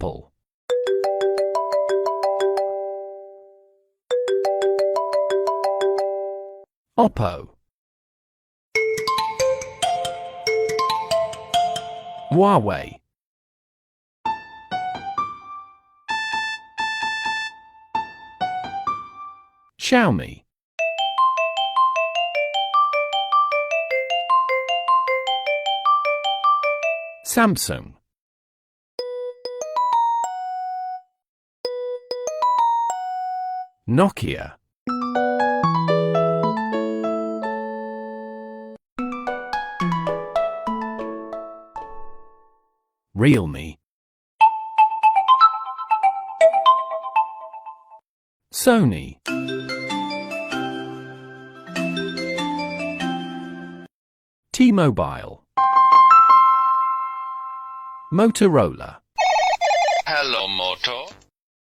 Apple. Oppo. Huawei. Xiaomi. Samsung. Nokia. Realme. Sony. T-Mobile. Motorola. Hello, Moto.